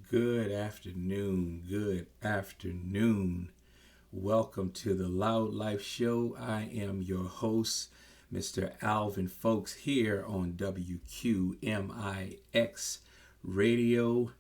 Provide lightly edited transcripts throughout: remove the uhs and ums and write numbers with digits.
Good afternoon. Good afternoon. Welcome to the Loud Life Show. I am your host, Mr. Alvin Folks, here on WQMIX Radio,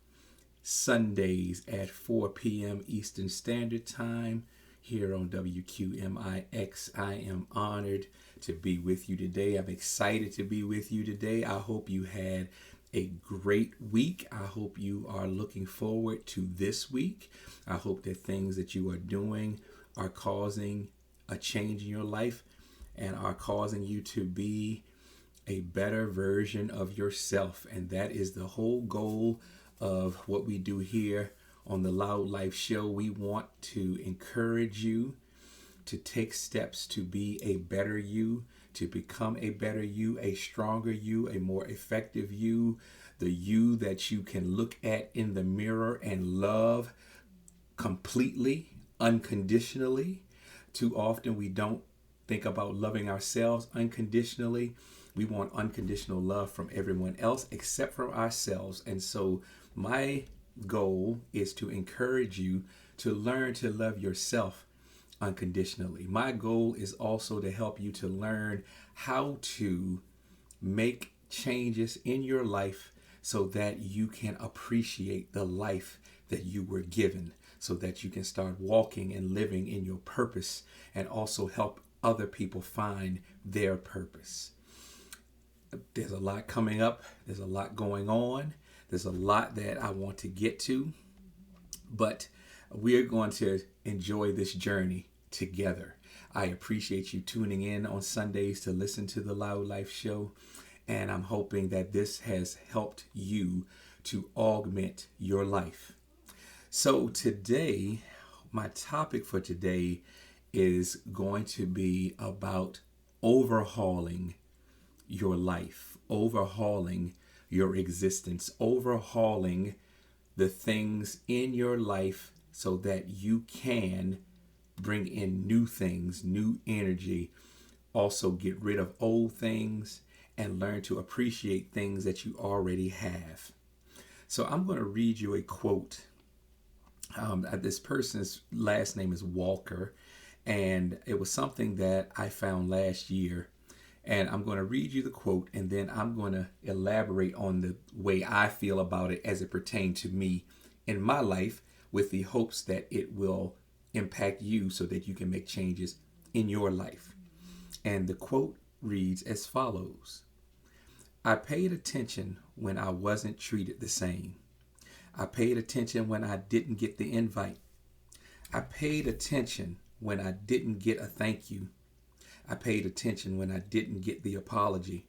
Sundays at 4 p.m. Eastern Standard Time. Here on WQMIX, I am honored to be with you today. I'm excited to be with you today. I hope you had a great week. I hope you are looking forward to this week. I hope that things that you are doing are causing a change in your life and are causing you to be a better version of yourself. And that is the whole goal of what we do here on the Loud Life Show. We want to encourage you to take steps to be a better you, to become a better you, a stronger you, a more effective you, the you that you can look at in the mirror and love completely, unconditionally. Too often we don't think about loving ourselves unconditionally. We want unconditional love from everyone else except from ourselves. And so my goal is to encourage you to learn to love yourself unconditionally. My goal is also to help you to learn how to make changes in your life so that you can appreciate the life that you were given, so that you can start walking and living in your purpose and also help other people find their purpose. There's a lot coming up. There's a lot going on. There's a lot that I want to get to, but we're going to enjoy this journey together. I appreciate you tuning in on Sundays to listen to the Loud Life Show, and I'm hoping that this has helped you to augment your life. So today, my topic for today is going to be about overhauling your life, overhauling your existence, overhauling the things in your life so that you can bring in new things, new energy, also get rid of old things and learn to appreciate things that you already have. So I'm going to read you a quote. This person's last name is Walker, and it was something that I found last year. And I'm going to read you the quote, and then I'm going to elaborate on the way I feel about it as it pertains to me in my life, with the hopes that it will impact you so that you can make changes in your life. And the quote reads as follows: I paid attention when I wasn't treated the same. I paid attention when I didn't get the invite. I paid attention when I didn't get a thank you. I paid attention when I didn't get the apology.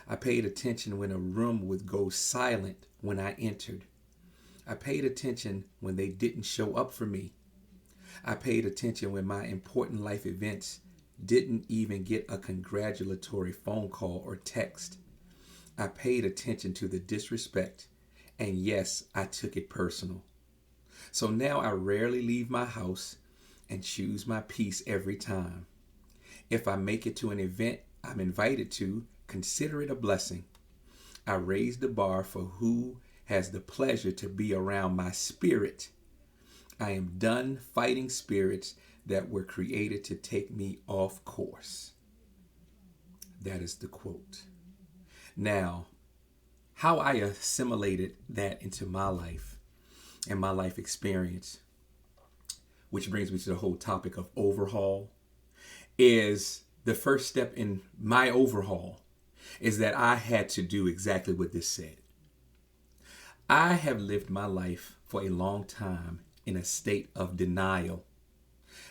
I paid attention when a room would go silent when I entered. I paid attention when they didn't show up for me. I paid attention when my important life events didn't even get a congratulatory phone call or text. I paid attention to the disrespect, and yes, I took it personal. So now I rarely leave my house and choose my peace every time. If I make it to an event I'm invited to, consider it a blessing. I raise the bar for who has the pleasure to be around my spirit. I am done fighting spirits that were created to take me off course. That is the quote. Now, how I assimilated that into my life and my life experience, which brings me to the whole topic of overhaul, is the first step in my overhaul is that I had to do exactly what this said. I have lived my life for a long time in a state of denial.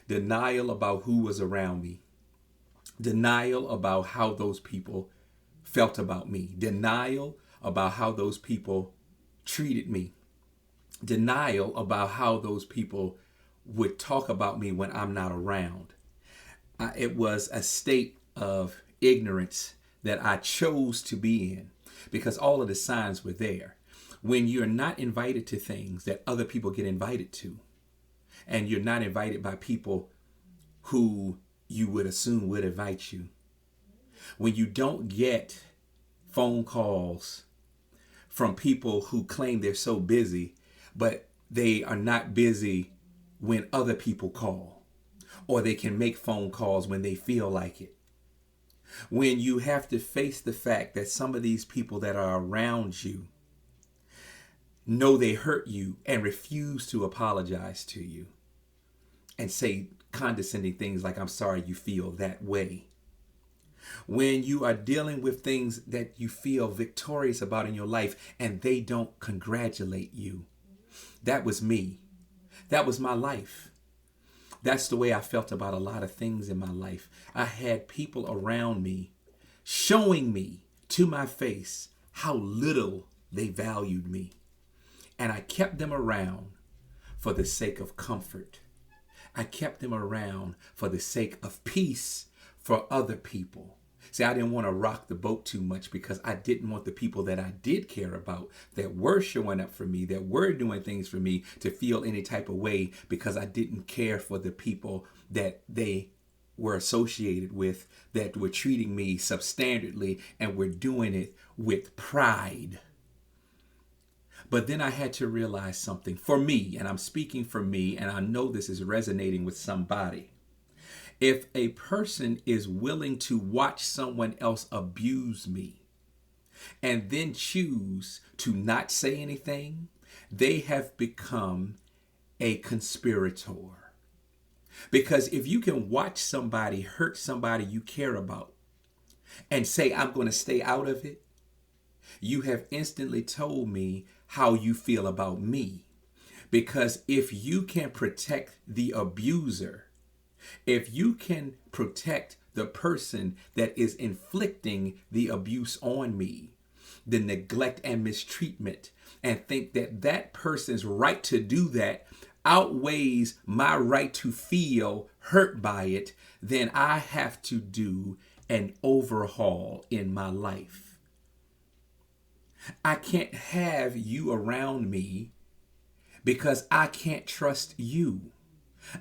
Denial about who was around me. Denial about how those people felt about me. Denial about how those people treated me. Denial about how those people would talk about me when I'm not around. It was a state of ignorance that I chose to be in because all of the signs were there. When you're not invited to things that other people get invited to, and you're not invited by people who you would assume would invite you, when you don't get phone calls from people who claim they're so busy, but they are not busy when other people call, or they can make phone calls when they feel like it. When you have to face the fact that some of these people that are around you know they hurt you and refuse to apologize to you and say condescending things like, I'm sorry you feel that way. When you are dealing with things that you feel victorious about in your life and they don't congratulate you. That was me. That was my life. That's the way I felt about a lot of things in my life. I had people around me showing me to my face how little they valued me. And I kept them around for the sake of comfort. I kept them around for the sake of peace for other people. See, I didn't want to rock the boat too much because I didn't want the people that I did care about, that were showing up for me, that were doing things for me, to feel any type of way because I didn't care for the people that they were associated with, that were treating me substandardly and were doing it with pride. But then I had to realize something for me, and I'm speaking for me, and I know this is resonating with somebody. If a person is willing to watch someone else abuse me and then choose to not say anything, they have become a conspirator. Because if you can watch somebody hurt somebody you care about and say, I'm going to stay out of it, you have instantly told me how you feel about me. Because if you can protect the abuser, if you can protect the person that is inflicting the abuse on me, the neglect and mistreatment, and think that that person's right to do that outweighs my right to feel hurt by it, then I have to do an overhaul in my life. I can't have you around me because I can't trust you.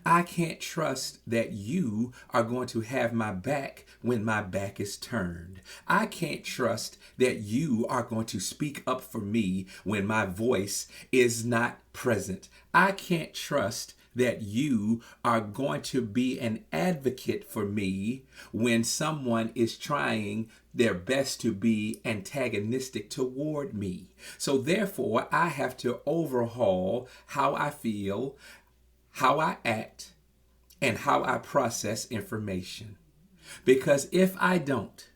I can't trust that you are going to have my back when my back is turned. I can't trust that you are going to speak up for me when my voice is not present. I can't trust that you are going to be an advocate for me when someone is trying their best to be antagonistic toward me. So therefore, I have to overhaul how I feel, how I act, and how I process information. Because if I don't,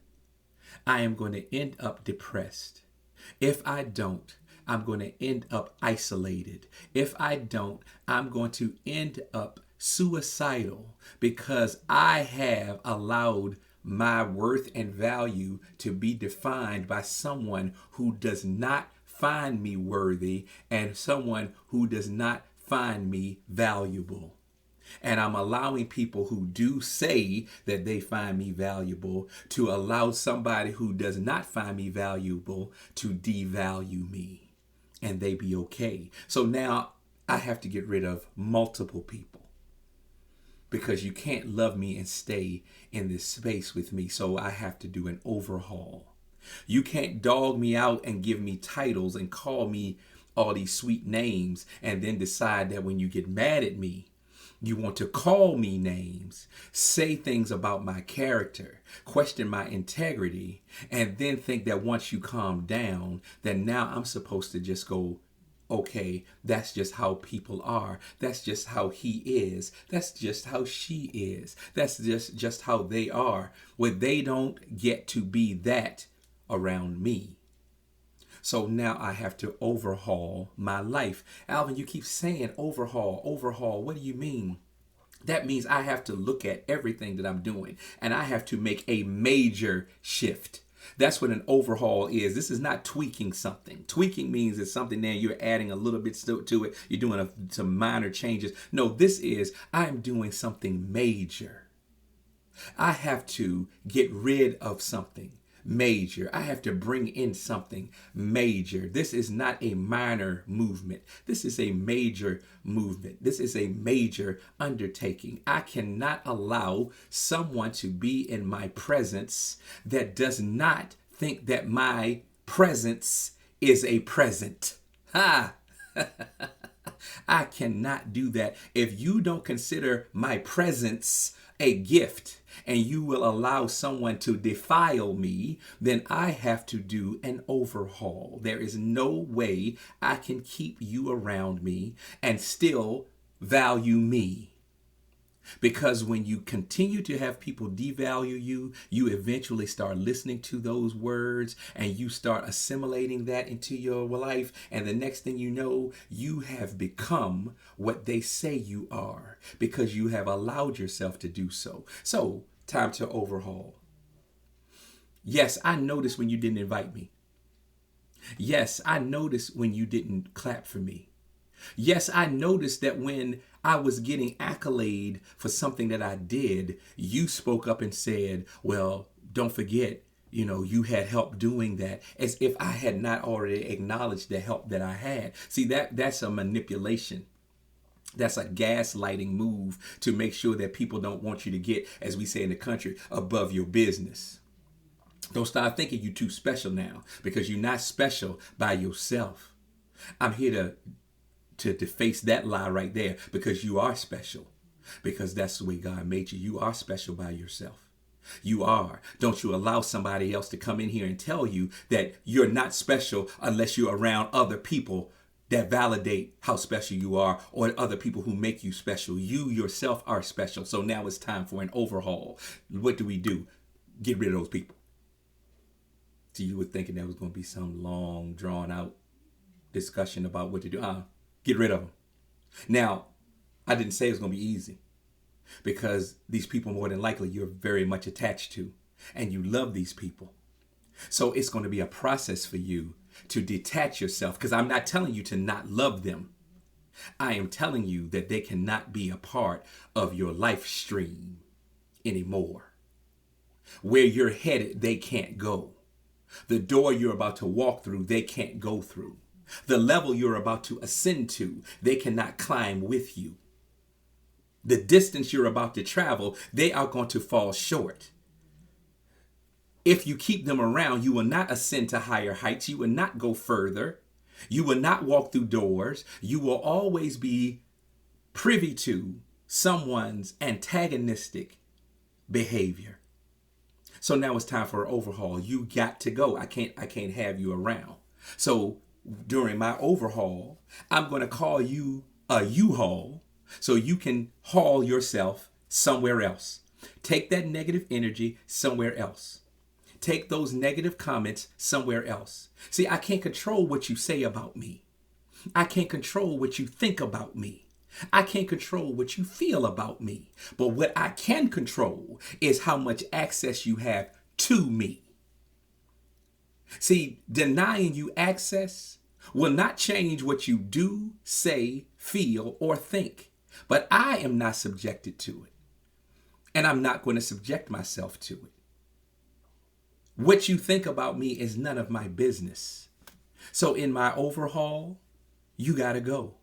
I am going to end up depressed. If I don't, I'm going to end up isolated. If I don't, I'm going to end up suicidal because I have allowed my worth and value to be defined by someone who does not find me worthy and someone who does not find me valuable. And I'm allowing people who do say that they find me valuable to allow somebody who does not find me valuable to devalue me, and they be okay. So now I have to get rid of multiple people because you can't love me and stay in this space with me. So I have to do an overhaul. You can't dog me out and give me titles and call me all these sweet names and then decide that when you get mad at me, you want to call me names, say things about my character, question my integrity, and then think that once you calm down, that now I'm supposed to just go, okay, that's just how people are. That's just how he is. That's just how she is. That's just how they are. Well, they don't get to be that around me. So now I have to overhaul my life. Alvin, you keep saying overhaul, overhaul. What do you mean? That means I have to look at everything that I'm doing and I have to make a major shift. That's what an overhaul is. This is not tweaking something. Tweaking means it's something there you're adding a little bit to it. You're doing some minor changes. No, this is I'm doing something major. I have to get rid of something major. I have to bring in something major. This is not a minor movement. This is a major movement. This is a major undertaking. I cannot allow someone to be in my presence that does not think that my presence is a present. Ha! I cannot do that. If you don't consider my presence a gift and you will allow someone to defile me, then I have to do an overhaul. There is no way I can keep you around me and still value me. Because when you continue to have people devalue you, you eventually start listening to those words and you start assimilating that into your life. And the next thing you know, you have become what they say you are because you have allowed yourself to do so. So, time to overhaul. Yes, I noticed when you didn't invite me. Yes, I noticed when you didn't clap for me. Yes, I noticed that when I was getting accolade for something that I did, you spoke up and said, well, don't forget, you had help doing that, as if I had not already acknowledged the help that I had. See, that's a manipulation. That's a gaslighting move to make sure that people don't want you to get, as we say in the country, above your business. Don't start thinking you're too special now, because you're not special by yourself. I'm here to deface that lie right there, because you are special, because that's the way God made you. You are special by yourself. You are. Don't you allow somebody else to come in here and tell you that you're not special unless you're around other people that validate how special you are, or other people who make you special. You yourself are special. So now it's time for an overhaul. What do? Get rid of those people. So you were thinking that was going to be some long, drawn out discussion about what to do. Get rid of them. Now, I didn't say it was going to be easy, because these people more than likely you're very much attached to and you love these people. So it's going to be a process for you to detach yourself, because I'm not telling you to not love them. I am telling you that they cannot be a part of your life stream anymore. Where you're headed, they can't go. The door you're about to walk through, they can't go through. The level you're about to ascend to, they cannot climb with you. The distance you're about to travel, they are going to fall short. If you keep them around, you will not ascend to higher heights. You will not go further. You will not walk through doors. You will always be privy to someone's antagonistic behavior. So now it's time for an overhaul. You got to go. I can't have you around. So during my overhaul, I'm going to call you a U-Haul so you can haul yourself somewhere else. Take that negative energy somewhere else. Take those negative comments somewhere else. See, I can't control what you say about me. I can't control what you think about me. I can't control what you feel about me. But what I can control is how much access you have to me. See, denying you access will not change what you do, say, feel, or think. But I am not subjected to it. And I'm not going to subject myself to it. What you think about me is none of my business. So in my overhaul, you got to go.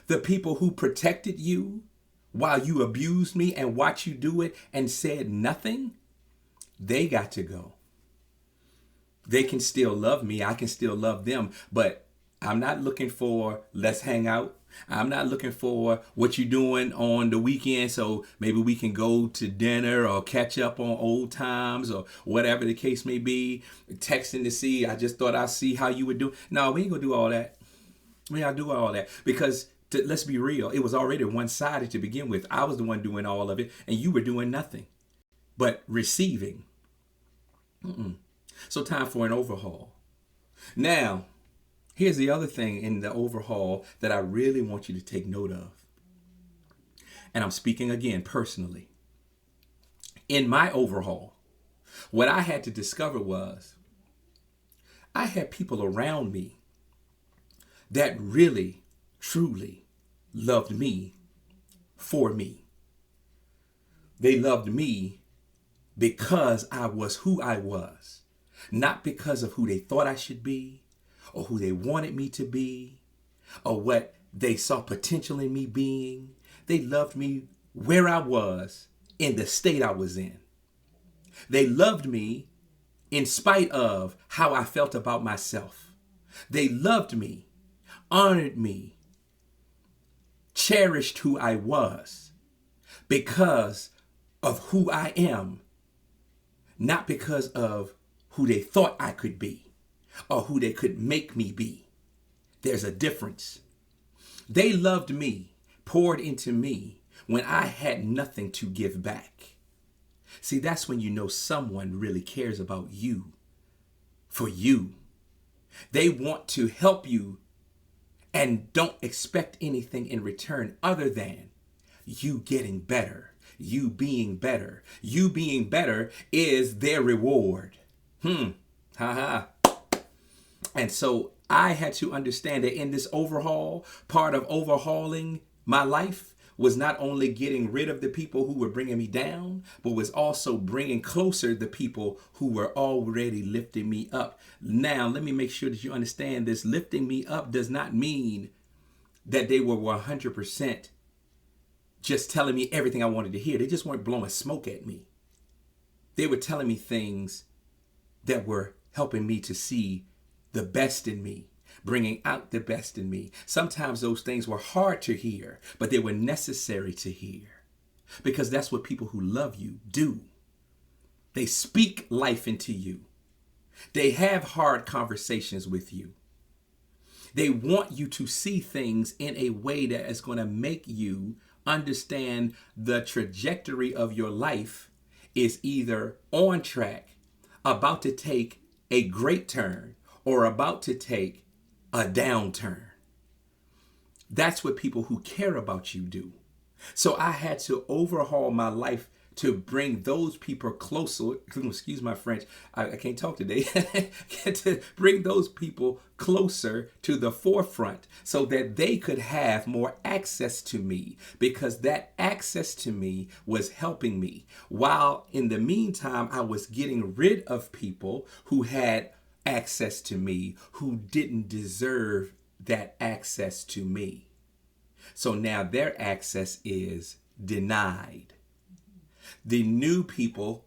The people who protected you while you abused me and watched you do it and said nothing, they got to go. They can still love me. I can still love them. But I'm not looking for let's hang out. I'm not looking for what you're doing on the weekend, so maybe we can go to dinner or catch up on old times or whatever the case may be. Texting to see, I just thought I'd see how you would do. No, we ain't gonna do all that. We ain't gonna do all that, because let's be real, it was already one-sided to begin with. I was the one doing all of it, and you were doing nothing but receiving. So time for an overhaul. Now, here's the other thing in the overhaul that I really want you to take note of. And I'm speaking again personally. In my overhaul, what I had to discover was I had people around me that really, truly loved me for me. They loved me because I was who I was, not because of who they thought I should be, or who they wanted me to be, or what they saw potential in me being. They loved me where I was, in the state I was in. They loved me in spite of how I felt about myself. They loved me, honored me, cherished who I was because of who I am, not because of who they thought I could be or who they could make me be. There's a difference. They loved me, poured into me when I had nothing to give back. See, that's when you know someone really cares about you, for you. They want to help you and don't expect anything in return other than you getting better, you being better. You being better is their reward. Ha ha. And so I had to understand that in this overhaul, part of overhauling my life was not only getting rid of the people who were bringing me down, but was also bringing closer the people who were already lifting me up. Now, let me make sure that you understand this. Lifting me up does not mean that they were 100% just telling me everything I wanted to hear. They just weren't blowing smoke at me. They were telling me things that were helping me to see the best in me, bringing out the best in me. Sometimes those things were hard to hear, but they were necessary to hear, because that's what people who love you do. They speak life into you. They have hard conversations with you. They want you to see things in a way that is going to make you understand the trajectory of your life is either on track, about to take a great turn, or about to take a downturn. That's what people who care about you do. So I had to overhaul my life to bring those people closer. Excuse my French. I can't talk today. To bring those people closer to the forefront so that they could have more access to me, because that access to me was helping me. While in the meantime, I was getting rid of people who had access to me, who didn't deserve that access to me. So now their access is denied. The new people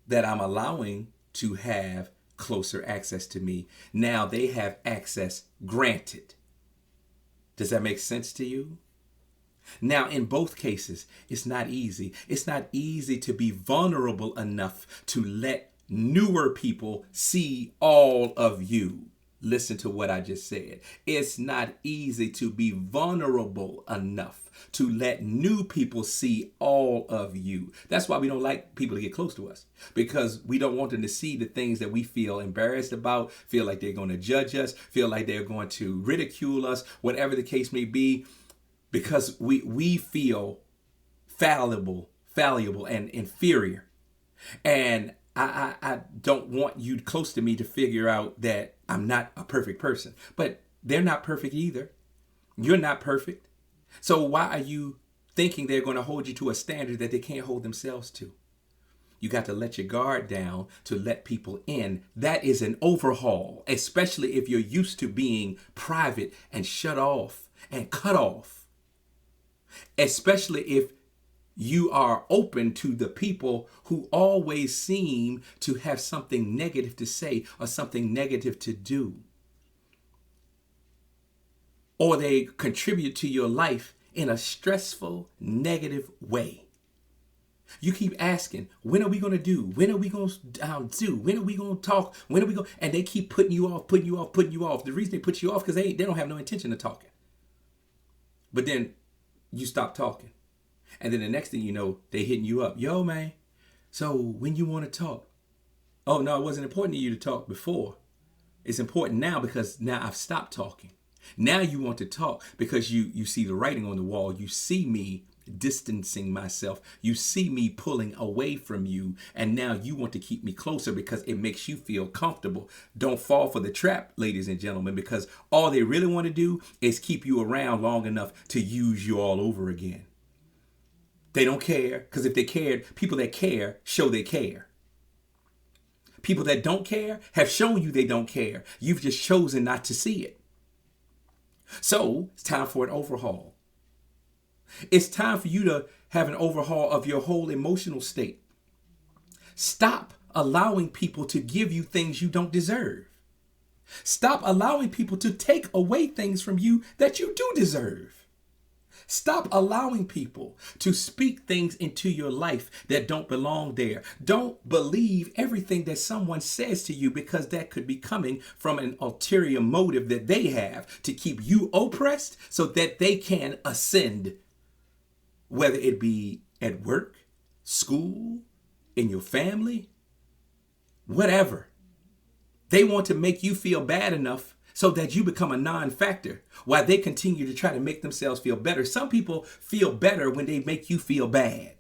that I'm allowing to have closer access to me, now they have access granted. Does that make sense to you? Now, in both cases, it's not easy. It's not easy to be vulnerable enough to let newer people see all of you. Listen to what I just said. It's not easy to be vulnerable enough to let new people see all of you. That's why we don't like people to get close to us, because we don't want them to see the things that we feel embarrassed about, feel like they're going to judge us, feel like they're going to ridicule us, whatever the case may be, because we feel fallible and inferior. And I don't want you close to me to figure out that I'm not a perfect person. But they're not perfect either. You're not perfect. So why are you thinking they're going to hold you to a standard that they can't hold themselves to? You got to let your guard down to let people in. That is an overhaul, especially if you're used to being private and shut off and cut off. Especially if you are open to the people who always seem to have something negative to say or something negative to do. Or they contribute to your life in a stressful, negative way. You keep asking, when are we going to do? When are we going to do? When are we going to talk? When are we going? And they keep putting you off. The reason they put you off because they don't have no intention of talking. But then you stop talking. And then the next thing you know, they hitting you up. Yo, man, so when you want to talk? Oh, no, it wasn't important to you to talk before. It's important now because now I've stopped talking. Now you want to talk because you see the writing on the wall. You see me distancing myself. You see me pulling away from you. And now you want to keep me closer because it makes you feel comfortable. Don't fall for the trap, ladies and gentlemen, because all they really want to do is keep you around long enough to use you all over again. They don't care, because if they cared, people that care show they care. People that don't care have shown you they don't care. You've just chosen not to see it. So it's time for an overhaul. It's time for you to have an overhaul of your whole emotional state. Stop allowing people to give you things you don't deserve. Stop allowing people to take away things from you that you do deserve. Stop allowing people to speak things into your life that don't belong there. Don't believe everything that someone says to you, because that could be coming from an ulterior motive that they have to keep you oppressed so that they can ascend, whether it be at work, school, in your family, whatever. They want to make you feel bad enough so that you become a non-factor while they continue to try to make themselves feel better. Some people feel better when they make you feel bad.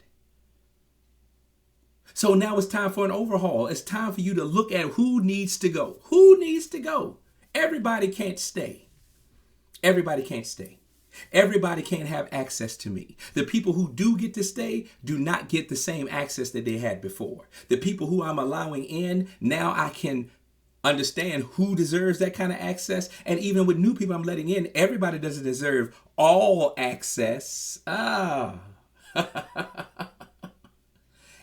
So now it's time for an overhaul. It's time for you to look at who needs to go. Who needs to go? Everybody can't stay. Everybody can't stay. Everybody can't have access to me. The people who do get to stay do not get the same access that they had before. The people who I'm allowing in, now I can understand who deserves that kind of access. And even with new people I'm letting in, everybody doesn't deserve all access.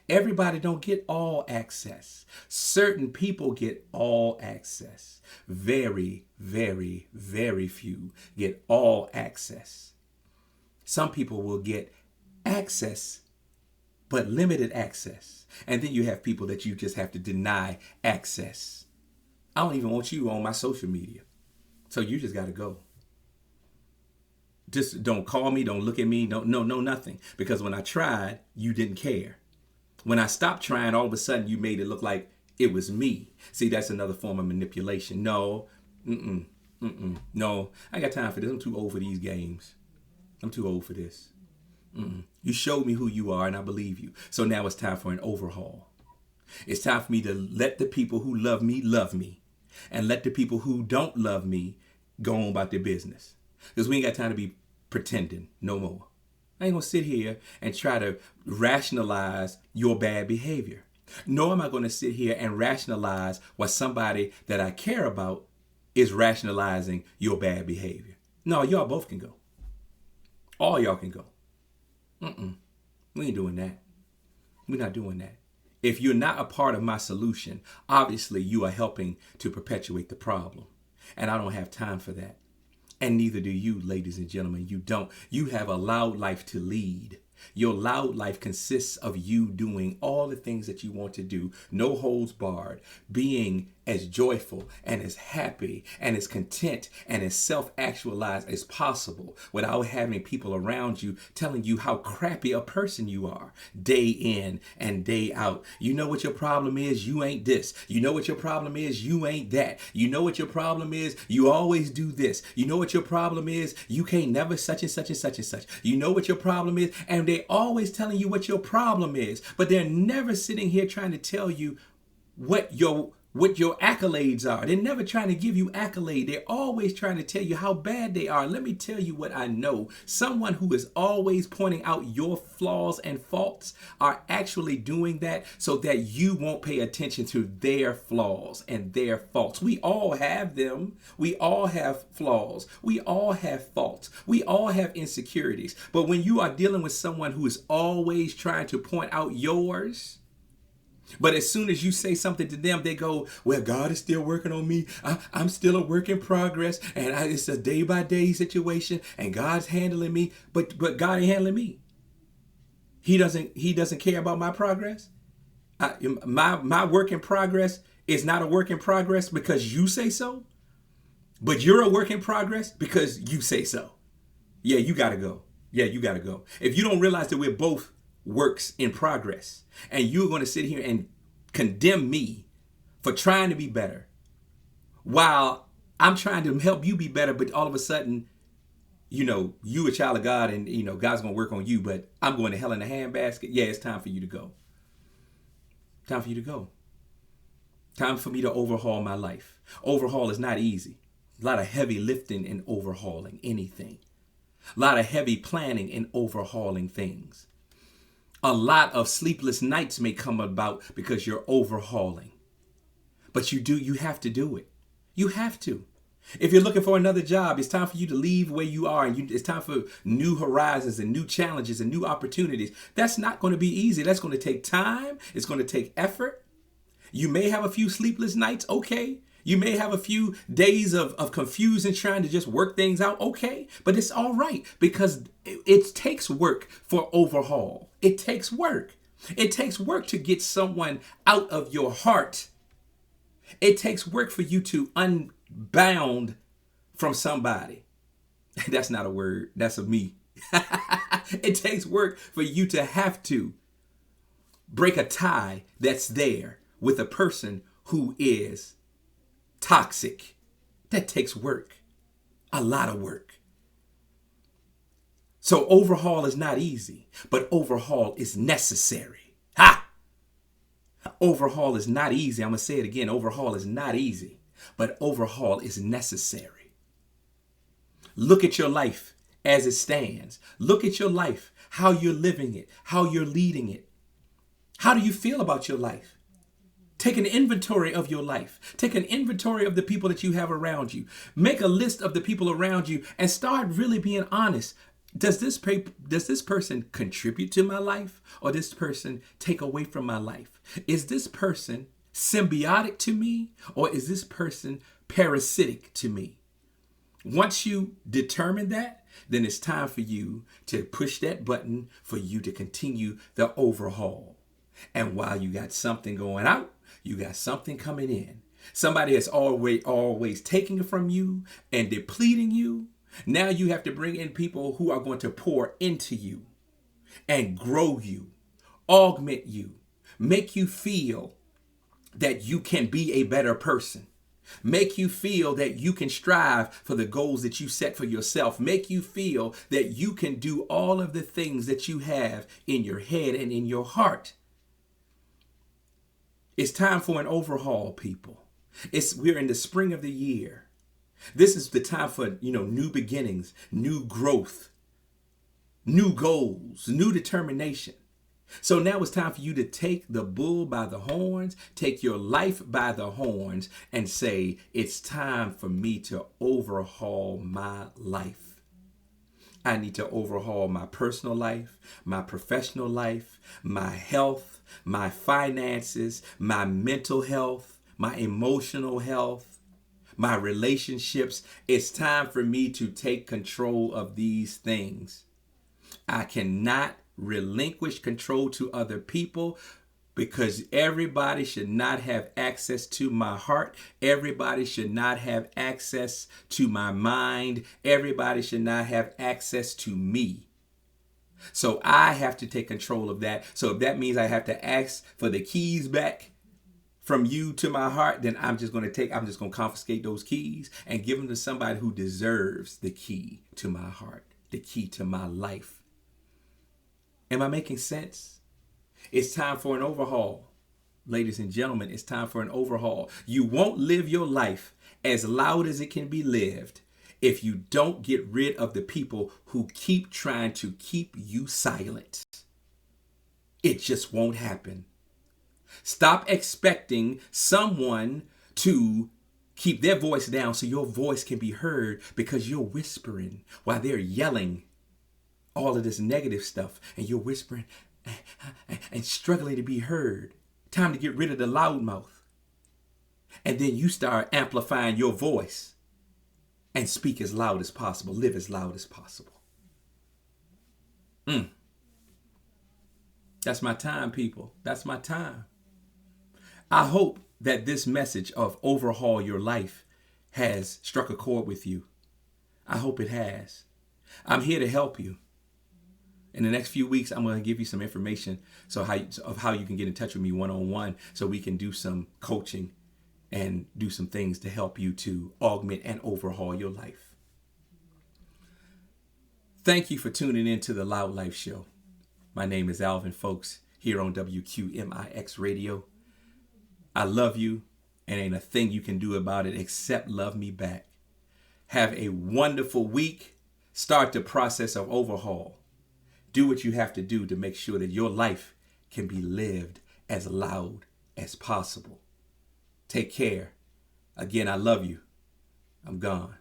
Everybody don't get all access. Certain people get all access. Very, very, very few get all access. Some people will get access, but limited access. And then you have people that you just have to deny access. I don't even want you on my social media. So you just got to go. Just don't call me. Don't look at me. No, nothing. Because when I tried, you didn't care. When I stopped trying, all of a sudden you made it look like it was me. See, that's another form of manipulation. No, no, I ain't got time for this. I'm too old for these games. I'm too old for this. You showed me who you are and I believe you. So now it's time for an overhaul. It's time for me to let the people who love me, and let the people who don't love me go on about their business. Because we ain't got time to be pretending no more. I ain't gonna sit here and try to rationalize your bad behavior. Nor am I gonna sit here and rationalize why somebody that I care about is rationalizing your bad behavior. No, y'all both can go. All y'all can go. We ain't doing that. We're not doing that. If you're not a part of my solution, obviously you are helping to perpetuate the problem. And I don't have time for that. And neither do you, ladies and gentlemen. You don't. You have a loud life to lead. Your loud life consists of you doing all the things that you want to do, no holds barred, being as joyful and as happy and as content and as self-actualized as possible without having people around you telling you how crappy a person you are day in and day out. You know what your problem is? You ain't this. You know what your problem is? You ain't that. You know what your problem is? You always do this. You know what your problem is? You can't never such and such and such and such. You know what your problem is? And they're always telling you what your problem is, but they're never sitting here trying to tell you what your accolades are. They're never trying to give you accolade. They're always trying to tell you how bad they are. Let me tell you what I know. Someone who is always pointing out your flaws and faults are actually doing that so that you won't pay attention to their flaws and their faults. We all have them. We all have flaws. We all have faults. We all have insecurities. But when you are dealing with someone who is always trying to point out yours, but as soon as you say something to them, they go, well, God is still working on me. I'm still a work in progress. And it's a day by day situation. And God's handling me. But God ain't handling me. He doesn't care about my progress. My work in progress is not a work in progress because you say so. But you're a work in progress because you say so. Yeah, you got to go. Yeah, you got to go. If you don't realize that we're both works in progress, and you're going to sit here and condemn me for trying to be better while I'm trying to help you be better, but all of a sudden, you a child of God and, God's going to work on you, but I'm going to hell in a handbasket. Yeah, it's time for you to go. Time for you to go. Time for me to overhaul my life. Overhaul is not easy. A lot of heavy lifting and overhauling anything. A lot of heavy planning and overhauling things. A lot of sleepless nights may come about because you're overhauling. But you have to do it. You have to. If you're looking for another job, it's time for you to leave where you are. And it's time for new horizons and new challenges and new opportunities. That's not going to be easy. That's going to take time. It's going to take effort. You may have a few sleepless nights. Okay. You may have a few days of confusion trying to just work things out. Okay, but it's all right because it takes work for overhaul. It takes work. It takes work to get someone out of your heart. It takes work for you to unbound from somebody. That's not a word. That's a me. It takes work for you to have to break a tie that's there with a person who is toxic. That takes work. A lot of work. So overhaul is not easy, but overhaul is necessary. Ha! Overhaul is not easy. I'm going to say it again. Overhaul is not easy, but overhaul is necessary. Look at your life as it stands. Look at your life, how you're living it, how you're leading it. How do you feel about your life? Take an inventory of your life. Take an inventory of the people that you have around you. Make a list of the people around you and start really being honest. Does this person contribute to my life, or this person take away from my life? Is this person symbiotic to me, or is this person parasitic to me? Once you determine that, then it's time for you to push that button for you to continue the overhaul. And while you got something going out, you got something coming in. Somebody that's always taking from you and depleting you. Now you have to bring in people who are going to pour into you and grow you, augment you, make you feel that you can be a better person. Make you feel that you can strive for the goals that you set for yourself. Make you feel that you can do all of the things that you have in your head and in your heart. It's time for an overhaul, people. We're in the spring of the year. This is the time for, new beginnings, new growth, new goals, new determination. So now it's time for you to take the bull by the horns, take your life by the horns, and say, it's time for me to overhaul my life. I need to overhaul my personal life, my professional life, my health, my finances, my mental health, my emotional health, my relationships. It's time for me to take control of these things. I cannot relinquish control to other people because everybody should not have access to my heart. Everybody should not have access to my mind. Everybody should not have access to me. So I have to take control of that. So if that means I have to ask for the keys back from you to my heart, then I'm just going to confiscate those keys and give them to somebody who deserves the key to my heart, the key to my life. Am I making sense? It's time for an overhaul. Ladies and gentlemen, it's time for an overhaul. You won't live your life as loud as it can be lived if you don't get rid of the people who keep trying to keep you silent. It just won't happen. Stop expecting someone to keep their voice down so your voice can be heard because you're whispering while they're yelling all of this negative stuff, and you're whispering and struggling to be heard. Time to get rid of the loudmouth. And then you start amplifying your voice and speak as loud as possible. Live as loud as possible. That's my time, people. That's my time. I hope that this message of overhaul your life has struck a chord with you. I hope it has. I'm here to help you. In the next few weeks, I'm going to give you some information of how you can get in touch with me one-on-one so we can do some coaching and do some things to help you to augment and overhaul your life. Thank you for tuning in to the Loud Life Show. My name is Alvin, folks, here on WQMIX Radio. I love you, and ain't a thing you can do about it except love me back. Have a wonderful week. Start the process of overhaul. Do what you have to do to make sure that your life can be lived as loud as possible. Take care. Again, I love you. I'm gone.